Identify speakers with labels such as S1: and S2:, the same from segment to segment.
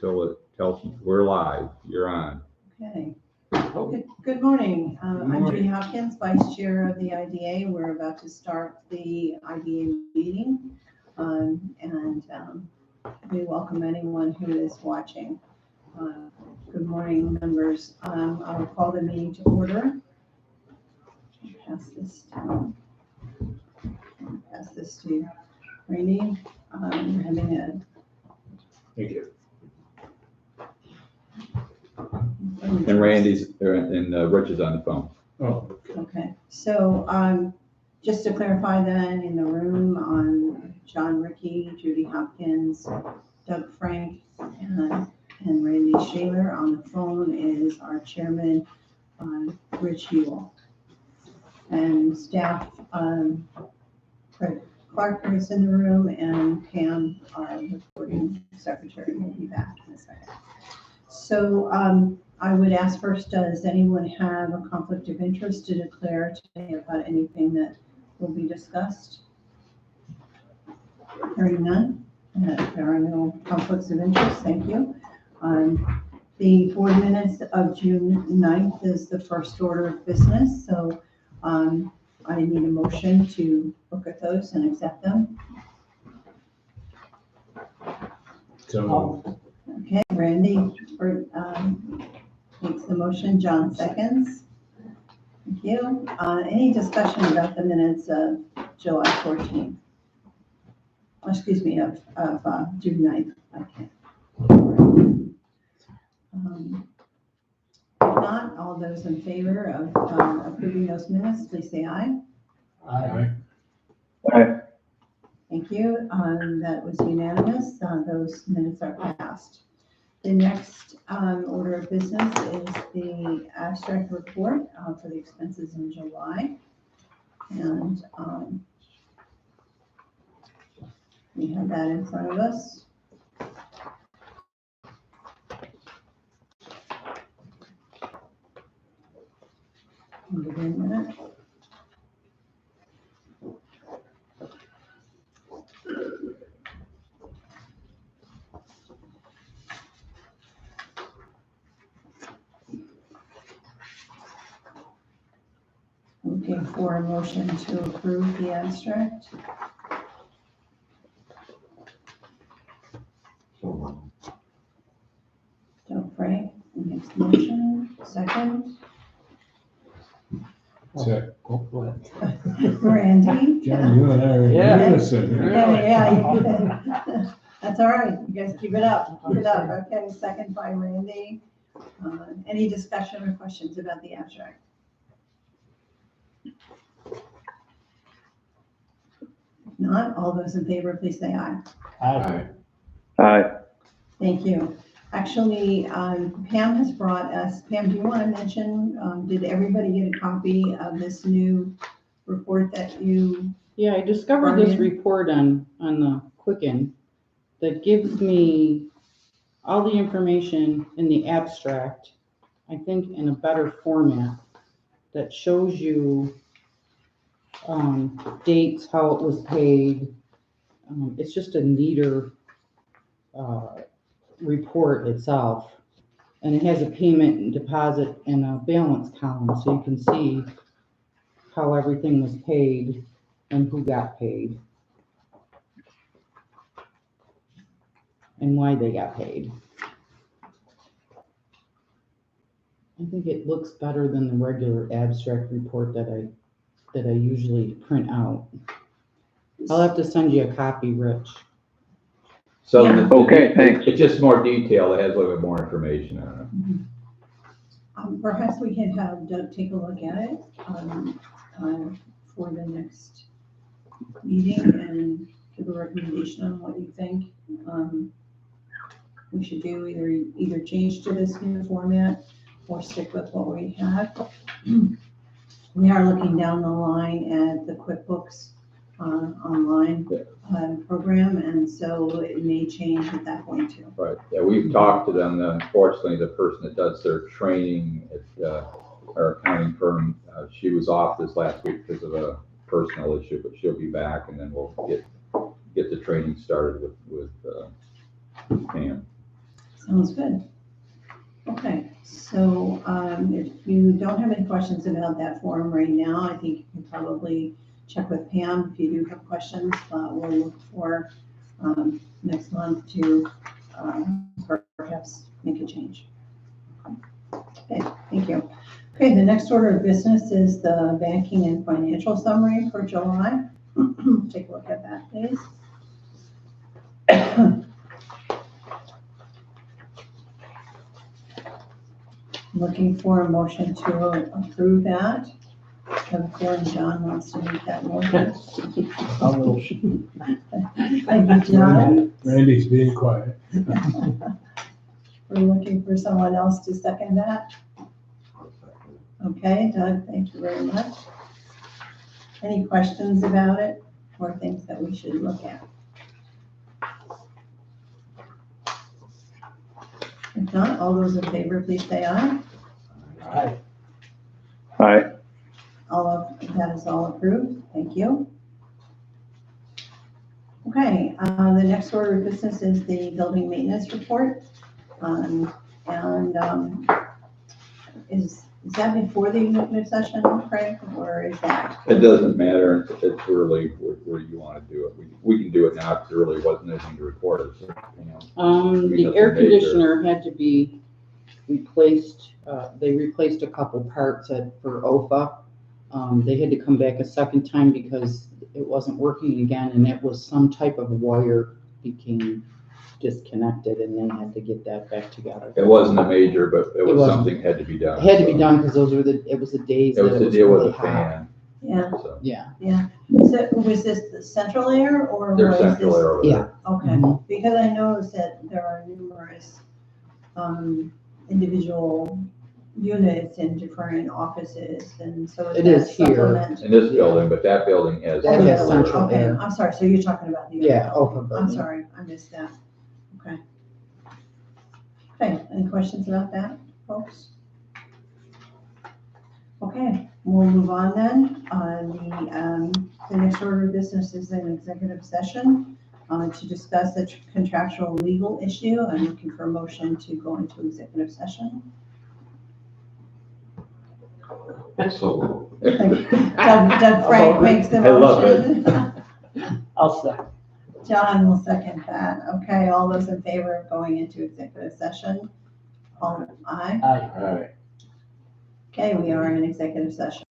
S1: until it tells me we're live. You're on.
S2: Okay. Good morning. I'm Judy Hopkins, Vice Chair of the IDA. We're about to start the IDA meeting. We welcome anyone who is watching. Good morning, members. I will call the meeting to order. Pass this down. Pass this to Randy. We're having a.
S1: Thank you. And Randy's and Rich is on the phone.
S3: Oh,
S2: Okay. So just to clarify then, in the room, John Rickey, Judy Hopkins, Doug Frank, and Randy Shaler. On the phone is our chairman, Rich Ewell. And staff, Craig Clark is in the room, and Pam, our recording secretary, will be back in a second. So I would ask first, does anyone have a conflict of interest to declare today about anything that will be discussed? Hearing none. There are no conflicts of interest. Thank you. The board minutes of June 9th is the first order of business. So I need a motion to look at those and accept them.
S3: so
S2: Okay, Randy makes the motion, John seconds. Thank you. Any discussion about the minutes of July 14th? Oh, excuse me, of June 9th. I can't. If not, all those in favor of approving those minutes, please say aye.
S3: Aye.
S2: Thank you. That was unanimous. Those minutes are passed. The next order of business is the abstract report for the expenses in July. And we have that in front of us. Give it a minute. Looking for a motion to approve the abstract. Doug Frank makes the motion. Second. Randy.
S3: John, you and I are
S4: Yeah.
S3: innocent here.
S2: Yeah. That's all right. You guys keep it up. Keep it up. Okay, second by Randy. Any discussion or questions about the abstract? If not, all those in favor, please say aye.
S3: Aye.
S4: Aye.
S2: Thank you. Actually, Pam has brought us, Pam, do you want to mention, did everybody get a copy of this new report that you?
S4: Yeah, I discovered this report on the Quicken that gives me all the information in the abstract, I think in a better format, that shows you dates, how it was paid. It's just a neater report itself. And it has a payment and deposit and a balance column, so you can see how everything was paid and who got paid and why they got paid. I think it looks better than the regular abstract report that I usually print out. I'll have to send you a copy, Rich.
S1: So
S2: Yeah.
S4: Okay, thanks.
S1: It's just more detail. It has a little bit more information on it.
S2: Perhaps we can have Doug take a look at it for the next meeting and give a recommendation on what you think we should do, either change to this new format or stick with what we have. We are looking down the line at the QuickBooks online program, and so it may change at that point too.
S1: Right. Yeah, we've talked to them. Unfortunately, the person that does their training at our accounting firm, she was off this last week because of a personal issue, but she'll be back, and then we'll get the training started with Pam.
S2: Sounds good. Okay, so if you don't have any questions about that form right now, I think you can probably check with Pam if you do have questions. We'll look for next month to perhaps make a change. Okay, thank you. Okay, the next order of business is the banking and financial summary for July. Take a look at that, please. Looking for a motion to approve that. I'm feeling John wants to make that motion.
S3: I'll move.
S2: Thank you, John.
S3: Randy's being quiet.
S2: We're looking for someone else to second that. Okay, Doug, thank you very much. Any questions about it or things that we should look at? If not, all those in favor, please say aye.
S3: Aye.
S5: Aye.
S2: All of that is all approved. Thank you. Okay, the next order of business is the building maintenance report. Is that before the executive session, Craig, or is that?
S1: It doesn't matter. It's really where you want to do it. We can do it now because there really wasn't anything to report. It's,
S4: The air conditioner had to be replaced. They replaced a couple parts for OFA. They had to come back a second time because it wasn't working again, and it was some type of wire became disconnected, and they had to get that back together.
S1: It wasn't a major, but it was
S4: wasn't.
S1: something had to be done.
S4: It had to be
S1: so.
S4: done because it was the days
S1: It
S4: that
S1: was
S4: it
S1: to
S4: was
S1: deal with
S4: really
S1: the
S4: hot.
S1: fan.
S2: Yeah,
S1: So
S4: Yeah.
S2: so was this the central air or
S1: there's
S2: was
S1: central
S2: this?
S1: air over
S4: Yeah.
S1: there.
S2: Okay,
S4: Mhm.
S2: because I noticed that there are numerous individual units in different offices, and so
S4: It
S2: that
S4: is here.
S2: supplement?
S1: In this building, but that building has.
S4: That has
S1: central air.
S4: central
S2: Okay,
S4: air.
S2: I'm sorry, so you're talking about the.
S4: Yeah,
S2: other
S4: Opa
S2: building. I'm
S4: building.
S2: sorry, I missed that. Okay. Okay, any questions about that, folks? Okay, we'll move on then. The next order of business is an executive session to discuss a contractual legal issue. I'm looking for a motion to go into executive session.
S5: So.
S2: Doug Frank makes the
S1: I love
S2: motion.
S3: I'll second.
S2: John will second that. Okay, all those in favor of going into executive session? All, aye?
S3: Aye.
S5: Aye.
S2: Okay, we are in executive session.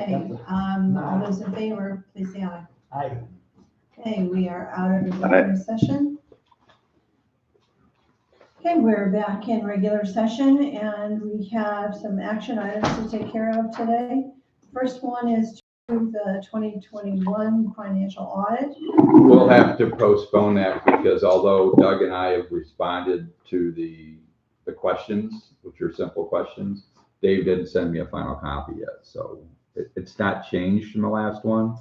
S2: Okay, all those in favor, please say aye.
S3: Aye.
S2: Okay, we are out of executive session. Okay, we're back in regular session and we have some action items to take care of today. First one is to approve the 2021 financial audit.
S1: We'll have to postpone that because although Doug and I have responded to the questions, which are simple questions, Dave didn't send me a final copy yet. So it's not changed from the last one.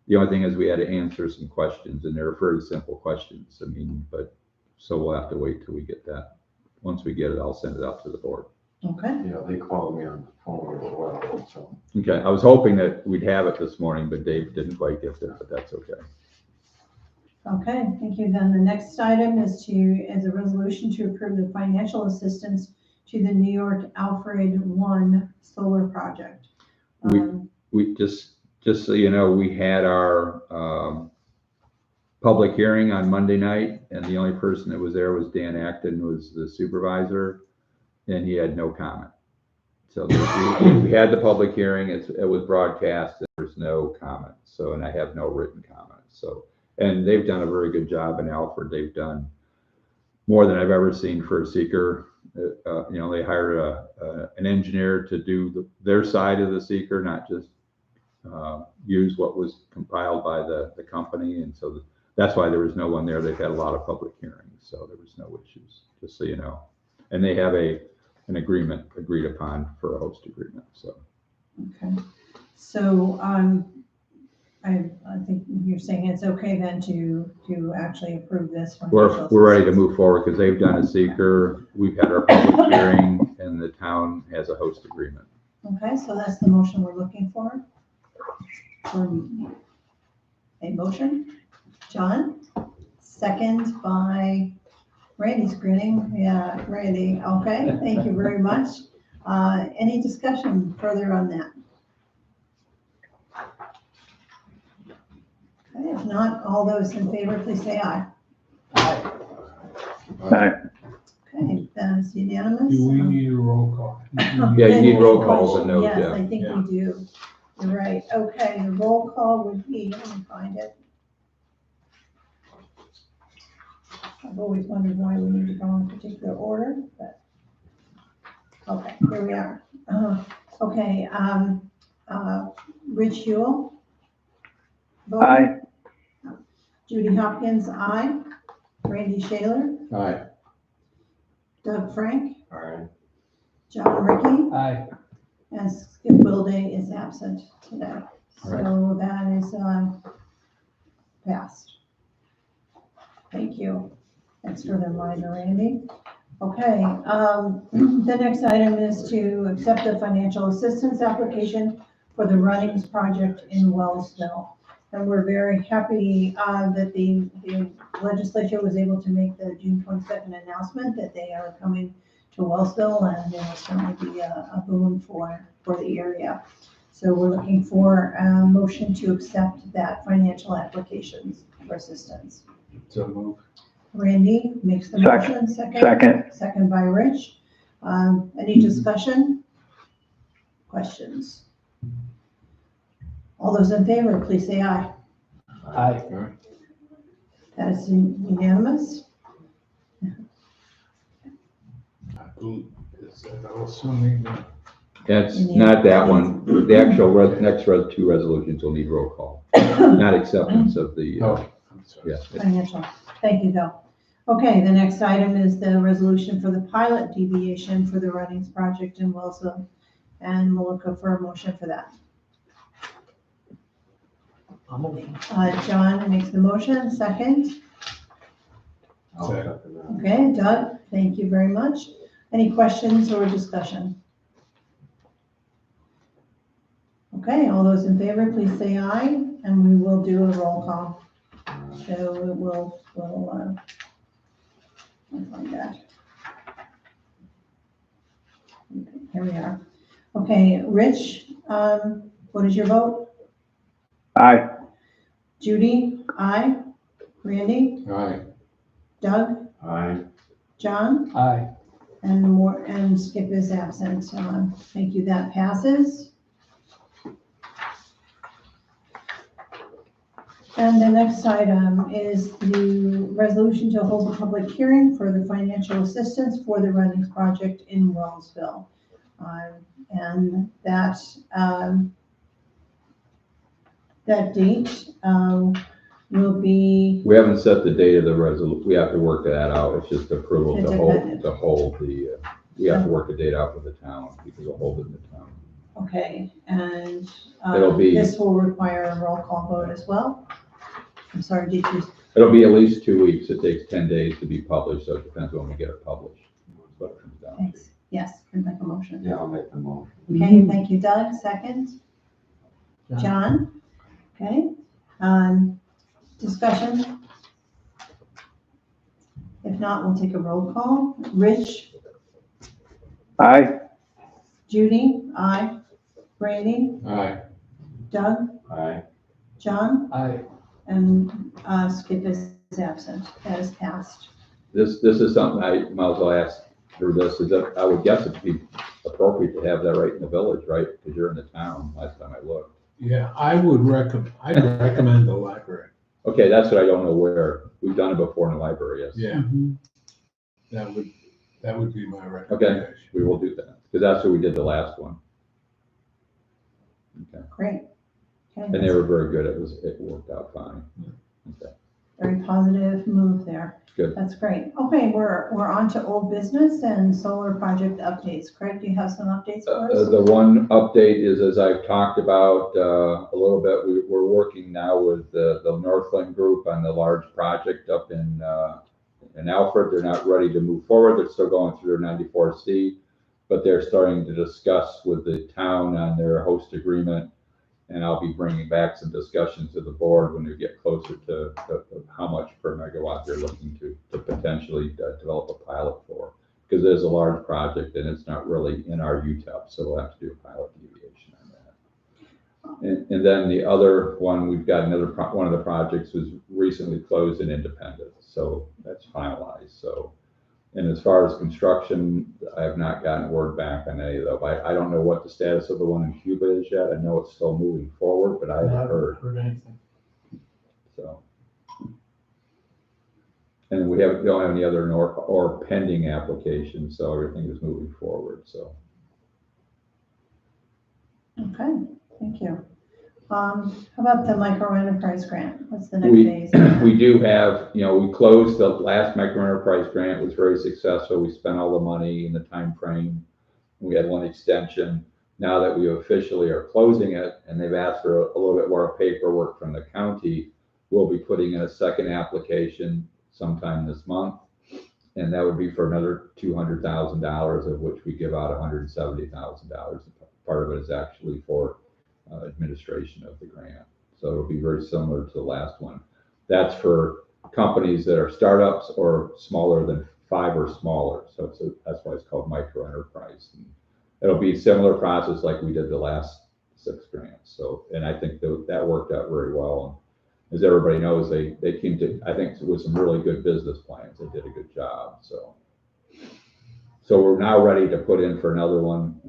S1: The only thing is we had to answer some questions and they're very simple questions. I mean, so we'll have to wait till we get that. Once we get it, I'll send it out to the board.
S2: Okay,
S5: Yeah, they called me on the phone as well, so.
S1: Okay, I was hoping that we'd have it this morning, but Dave didn't quite get there, but that's okay.
S2: okay, thank you. Then the next item is a resolution to approve the financial assistance to the New York Alfred 1 solar project.
S1: We just so you know, we had our public hearing on Monday night, and the only person that was there was Dan Acton, who was the supervisor, and he had no comment. So we had the public hearing, it was broadcast, and there's no comment. So, and I have no written comments. So, and they've done a very good job in Alfred. They've done more than I've ever seen for a seeker. They hired an engineer to do their side of the seeker, not just use what was compiled by the company. And so that's why there was no one there. They've had a lot of public hearings, so there was no issues, just so you know. And they have an agreement agreed upon for a host agreement, so.
S2: Okay, so I think you're saying it's okay then to actually approve this.
S1: We're ready to move forward because they've done a seeker, we've had our public hearing, and the town has a host agreement.
S2: Okay, so that's the motion we're looking for. A motion, John, second by Randy's grinning. Yeah, Randy, okay, thank you very much. Any discussion further on that? Okay, if not, all those in favor, please say aye.
S3: Aye.
S5: Aye.
S2: Okay, that's unanimous.
S3: Do we need a roll call?
S1: Yeah, you need roll calls and notes,
S2: Yes,
S1: yeah.
S2: I think we do. You're right. Okay, the roll call would be, let me find it. I've always wondered why we need to go in particular order, but, okay, here we are. Okay, Rich Hewell. Vote.
S5: Aye.
S2: Judy Hopkins, aye. Randy Shaler,
S5: Aye.
S2: Doug Frank,
S5: Aye.
S2: John Ricky,
S3: Aye.
S2: and Skip Wilday is absent today. So that is passed. Thank you. Thanks for the reminder, Randy. Okay, the next item is to accept the financial assistance application for the Runnings project in Wellsville. And we're very happy that the legislature was able to make the June 22nd announcement that they are coming to Wellsville, and it will certainly be a boon for the area. So we're looking for a motion to accept that financial applications for assistance.
S3: So move.
S2: Randy makes the motion, second by Rich. Any discussion? Questions? All those in favor, please say aye.
S3: Aye.
S2: That is unanimous.
S3: I'm assuming that.
S1: That's not that one. The actual next two resolutions will need roll call, not acceptance of the,
S3: Oh, I'm sorry.
S1: yeah.
S2: Financial. Thank you, Bill. Okay, the next item is the resolution for the pilot deviation for the Runnings project in Wellsville. And we'll look for a motion for that. John makes the motion, second.
S5: I'll second that.
S2: Okay, Doug, thank you very much. Any questions or discussion? Okay, all those in favor, please say aye, and we will do a roll call. So we'll find that. Okay, here we are. Okay, Rich, what is your vote?
S5: Aye.
S2: Judy, aye. Randy,
S5: Aye.
S2: Doug,
S5: Aye.
S2: John,
S3: Aye.
S2: and Skip is absent. Thank you, that passes. And the next item is the resolution to hold a public hearing for the financial assistance for the Runnings project in Wellsville. And that date, will be,
S1: We haven't set the date of the resolution. We have to work that out. It's just approval
S2: It's
S1: to hold,
S2: dependent.
S1: we have to work the date out with the town because we'll hold it in the town.
S2: okay, and,
S1: It'll be-
S2: this will require a roll call vote as well. I'm sorry, did you,
S1: It'll be at least 2 weeks. It takes 10 days to be published, so it depends when we get it published. That's what it comes down to.
S2: thanks, yes, can make a motion.
S5: Yeah, I'll make the motion.
S2: Okay, thank you, Doug, second. John, okay, discussion? If not, we'll take a roll call. Rich,
S5: Aye.
S2: Judy, aye. Brandy,
S3: Aye.
S2: Doug,
S5: Aye.
S2: John,
S3: Aye.
S2: and, Skip is absent, that is passed.
S1: This is something I might as well ask through this, is that I would guess it'd be appropriate to have that right in the village, right? Because you're in the town, last time I looked.
S3: Yeah, I'd recommend the library.
S1: Okay, that's what I don't know where. We've done it before in the library, yes.
S3: Yeah,
S4: Mhm.
S3: that would be my recommendation.
S1: We will do that, because that's what we did the last one. Okay,
S2: Great. Okay,
S1: and they were very good. It worked out fine. Okay,
S2: very positive move there.
S1: Good.
S2: That's great. Okay, we're on to old business and solar project updates. Craig, do you have some updates for us?
S1: The one update is, as I've talked about a little bit, we're working now with the Northland Group on the large project up in Alfred. They're not ready to move forward. They're still going through their 94C, but they're starting to discuss with the town on their host agreement. And I'll be bringing back some discussions to the board when we get closer to how much per megawatt they're looking to potentially develop a pilot for. Because it is a large project and it's not really in our UTEP, so we'll have to do a pilot deviation on that. And then the other one, we've got one of the projects was recently closed in Independence, so that's finalized. So, and as far as construction, I have not gotten word back on any of those. I don't know what the status of the one in Cuba is yet. I know it's still moving forward, but I haven't heard.
S3: Anything.
S1: So, and we don't have any other or pending applications, so everything is moving forward. So,
S2: Okay, thank you. How about the micro enterprise grant? What's the next
S1: We-
S2: phase?
S1: we do have, we closed the last micro enterprise grant. It was very successful. We spent all the money in the time frame. We had one extension. Now that we officially are closing it, and they've asked for a little bit more paperwork from the county, we'll be putting in a second application sometime this month. And that would be for another $200,000, of which we give out $170,000. Part of it is actually for administration of the grant. So it'll be very similar to the last one. That's for companies that are startups or smaller than 5 or smaller. So that's why it's called micro enterprise. And it'll be a similar process like we did the last 6 grants. So, and I think that worked out very well. And as everybody knows, they came to, I think, with some really good business plans. They did a good job. So we're now ready to put in for another one.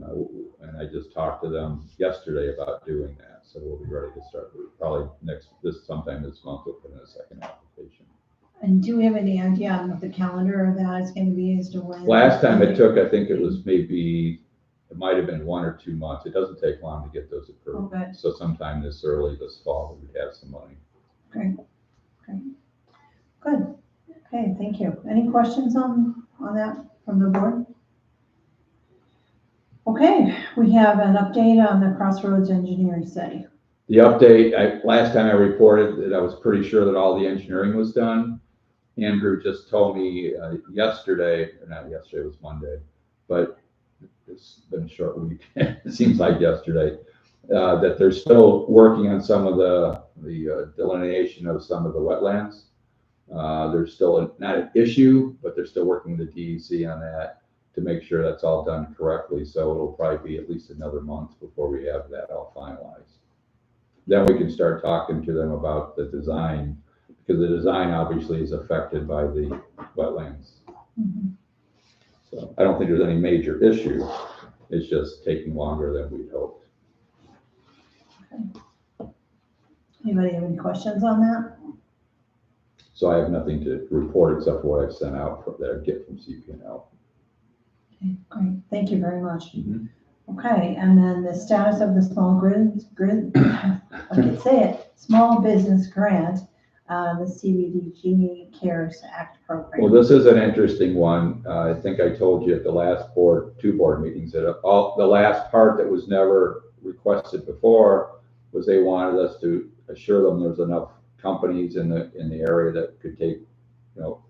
S1: And I just talked to them yesterday about doing that. So we'll be ready to start probably sometime this month. We'll put in a second application.
S2: And do we have any idea on what the calendar of that is going to be as to when?
S1: Last time it took, I think it was it might have been 1 or 2 months. It doesn't take long to get those approved.
S2: Oh, good.
S1: So sometime this fall, we would have some money.
S2: Great. Good. Okay, thank you. Any questions on that from the board? Okay, we have an update on the Crossroads engineering study.
S1: The update, last time I reported that I was pretty sure that all the engineering was done. Andrew just told me yesterday, or not yesterday, it was Monday, but it's been a short week. It seems like yesterday, that they're still working on some of the delineation of some of the wetlands. There's still not an issue, but they're still working with the DEC on that to make sure that's all done correctly. So it'll probably be at least another month before we have that all finalized. Then we can start talking to them about the design, because the design obviously is affected by the wetlands.
S2: Mhm.
S1: So I don't think there's any major issue. It's just taking longer than we'd hoped.
S2: Anybody have any questions on that?
S1: So I have nothing to report except for what I've sent out that I get from CP&L.
S2: Okay, great, thank you very much.
S1: Mhm.
S2: Okay, and then the status of the small I can say it, small business grant, the CBDG CARES Act program.
S1: Well, this is an interesting one. I think I told you at the last two board meetings that the last part that was never requested before was they wanted us to assure them there's enough companies in the area that could take,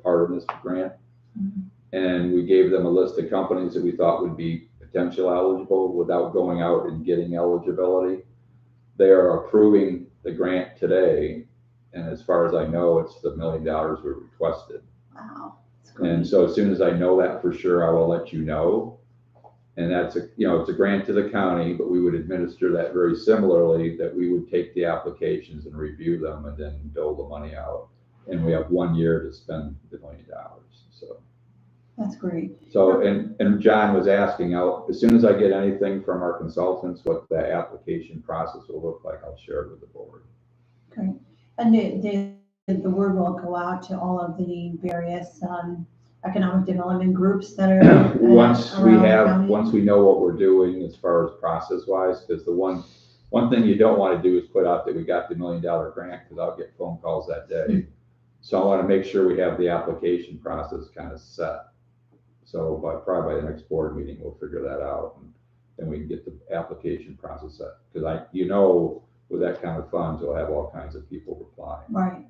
S1: part of this grant.
S2: Mhm.
S1: And we gave them a list of companies that we thought would be potential eligible without going out and getting eligibility. They are approving the grant today. And as far as I know, it's the $1 million we requested.
S2: Wow, that's great.
S1: And so as soon as I know that for sure, I will let you know. And that's it's a grant to the county, but we would administer that very similarly, that we would take the applications and review them and then dole the money out. And we have 1 year to spend the $1 million. So
S2: That's great.
S1: So, and John was asking, as soon as I get anything from our consultants, what the application process will look like, I'll share it with the board.
S2: Great. And the word will go out to all of the various economic development groups that are
S1: Once
S2: around
S1: we know what we're doing as far as process wise, because the one thing you don't want to do is put out that we got the $1 million grant, because I'll get phone calls that day. So I want to make sure we have the application process kind of set. So probably by the next board meeting, we'll figure that out, and then we can get the application process set. Because with that kind of funds, we'll have all kinds of people reply.
S2: Right.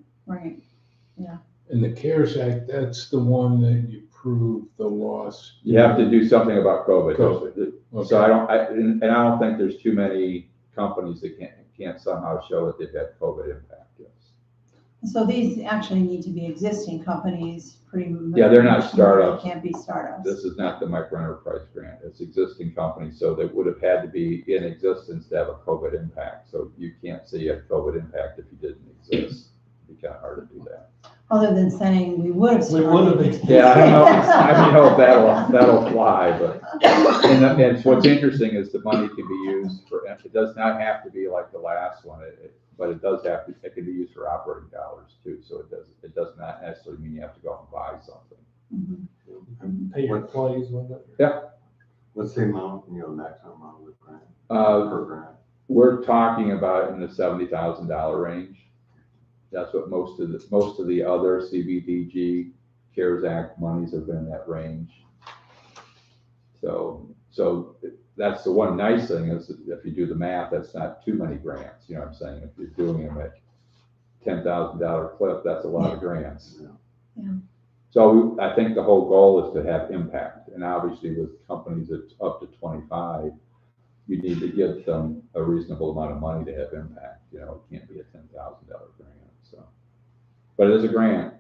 S3: And the CARES Act, that's the one that you prove the loss.
S1: You have to do something about COVID.
S3: Okay.
S1: So I don't think there's too many companies that can't somehow show that they've had COVID impact. Yes.
S2: So these actually need to be existing companies, pretty much.
S1: Yeah, they're not startups.
S2: They can't be startups.
S1: This is not the micro enterprise grant. It's existing companies, so they would have had to be in existence to have a COVID impact. So you can't say you had COVID impact if you didn't exist. It'd be kind of hard to do that.
S2: Other than saying we would have started.
S3: We would have.
S1: Yeah, I don't know if that'll fly, but and what's interesting is the money can be used for. It does not have to be like the last one, but it does have to. It can be used for operating dollars too. So it does not necessarily mean you have to go out and buy something.
S2: Mhm.
S3: Pay your employees with it?
S1: Yeah.
S5: What's the amount, maximum amount of the grant, per grant?
S1: We're talking about in the $70,000 range. That's what most of the other CBDG CARES Act monies have been in that range. So that's the one nice thing is if you do the math, that's not too many grants. You know what I'm saying? If you're doing them at $10,000 clip, that's a lot of grants.
S2: Yeah.
S1: So I think the whole goal is to have impact, and obviously with companies that's up to 25, you need to give them a reasonable amount of money to have impact. It can't be a $10,000 grant. So, but it is a grant.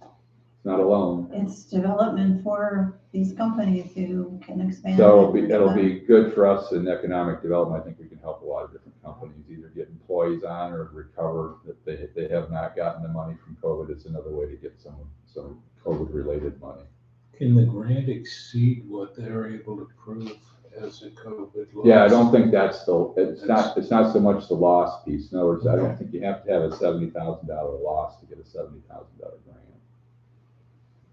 S1: It's not a loan.
S2: It's development for these companies who can expand.
S1: So it'll be good for us in economic development. I think we can help a lot of different companies either get employees on or recover if they have not gotten the money from COVID. It's another way to get some COVID related money.
S3: Can the grant exceed what they're able to prove as a COVID loss?
S1: Yeah, I don't think it's not so much the loss piece. In other words, I don't think you have to have a $70,000 loss to get a $70,000 grant.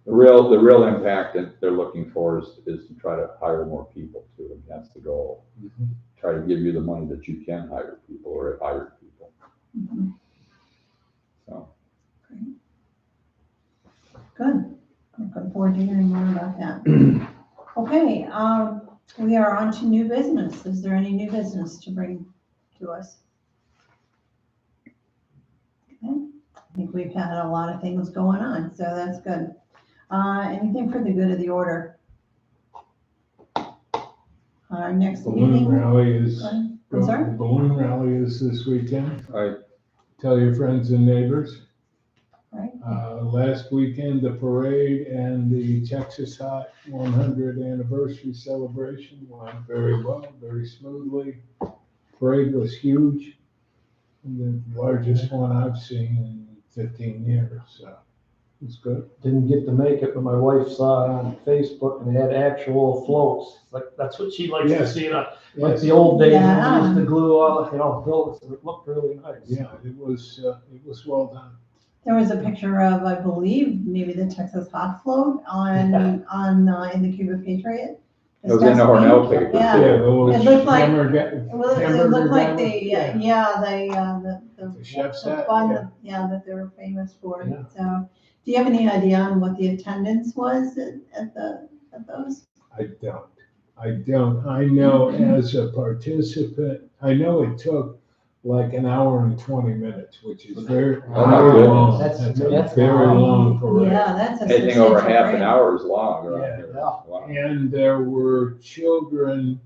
S1: The real impact that they're looking for is to try to hire more people too. And that's the goal.
S3: Mm-hmm.
S1: Try to give you the money that you can hire people or have hired people.
S2: Mhm.
S1: So.
S2: Great. Good. I'm looking forward to hearing more about that. Okay, we are on to new business. Is there any new business to bring to us? Okay. I think we've had a lot of things going on, so that's good. Anything for the good of the order? Our next
S3: Balloon
S2: meeting.
S3: rally is,
S2: I'm sorry?
S3: balloon rally is this weekend.
S1: All right.
S3: Tell your friends and neighbors.
S2: Right.
S3: Last weekend, the parade and the Texas Hot 100 anniversary celebration went very well, very smoothly. Parade was huge, the largest one I've seen in 15 years. So It's good.
S6: Didn't get to make it, but my wife saw it on Facebook and they had actual floats. Like, that's what she likes to
S3: Yes.
S6: see, like
S3: Yes.
S6: the old days when
S2: Yeah.
S6: we used to glue all, build it. It looked really nice.
S3: Yeah, it was well done.
S2: There was a picture of, I believe, maybe the Texas hot float on, in the Cuba Patriot.
S1: It was in the Hornell paper.
S2: Yeah.
S3: Yeah, those
S2: It looked like-
S3: hamburger-
S2: Well, it
S3: hamburger
S2: looked like
S3: guy,
S2: the
S3: chef's
S2: the
S3: hat,
S2: fun,
S3: yeah.
S2: that they were famous for.
S6: Yeah.
S2: So, do you have any idea on what the attendance was at those?
S3: I don't. I know as a participant, I know it took like an hour and 20 minutes, which is very,
S1: Oh, my goodness.
S3: long.
S6: That's-
S3: That's a
S6: that's
S3: very
S6: long.
S3: long parade.
S2: Yeah, that's a
S1: Anything over
S2: substantial
S1: half an
S2: parade.
S1: hour is long around
S3: Yeah.
S1: here.
S6: Yeah.
S1: Wow.
S3: And there were children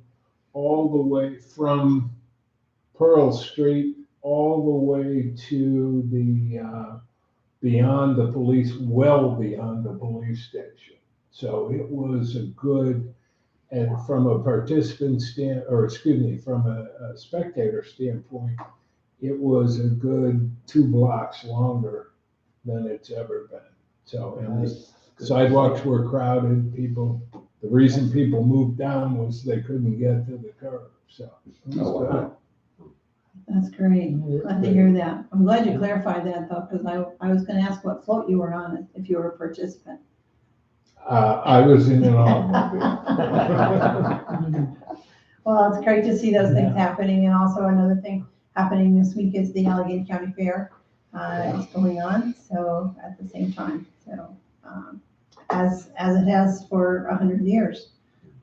S3: all the way from Pearl Street all the way to the, beyond the police, well beyond the police station. So it was a good, and from a participant from a spectator standpoint, it was a good 2 blocks longer than it's ever been. So, and the sidewalks were crowded, the reason people moved down was they couldn't get to the curb, so. It was
S1: Oh,
S3: good.
S1: wow.
S2: That's great. Glad to hear that. I'm glad you clarified that though, because I was gonna ask what float you were on, if you were a participant.
S3: I was in an automobile.
S2: Well, it's great to see those things happening, and also another thing happening this week is the Allegheny County Fair is going on, so at the same time, so, as it has for 100 years.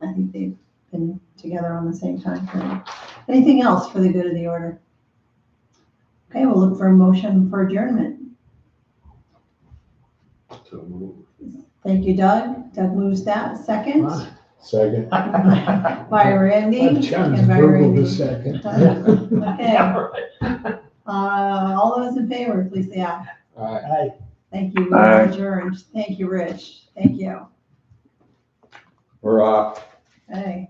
S2: I think they've been together on the same time frame. Anything else for the good of the order? Okay, we'll look for a motion for adjournment.
S5: So move.
S2: Thank you, Doug. Doug moves that. Second,
S3: Second.
S2: by Randy.
S3: John's
S2: Second by
S3: verbal the
S2: Randy.
S3: second.
S2: Okay, all those in favor, please say aye.
S6: Hi.
S2: Thank you, we're adjourned. Thank you, Rich. Thank you.
S1: We're off.
S2: Hey.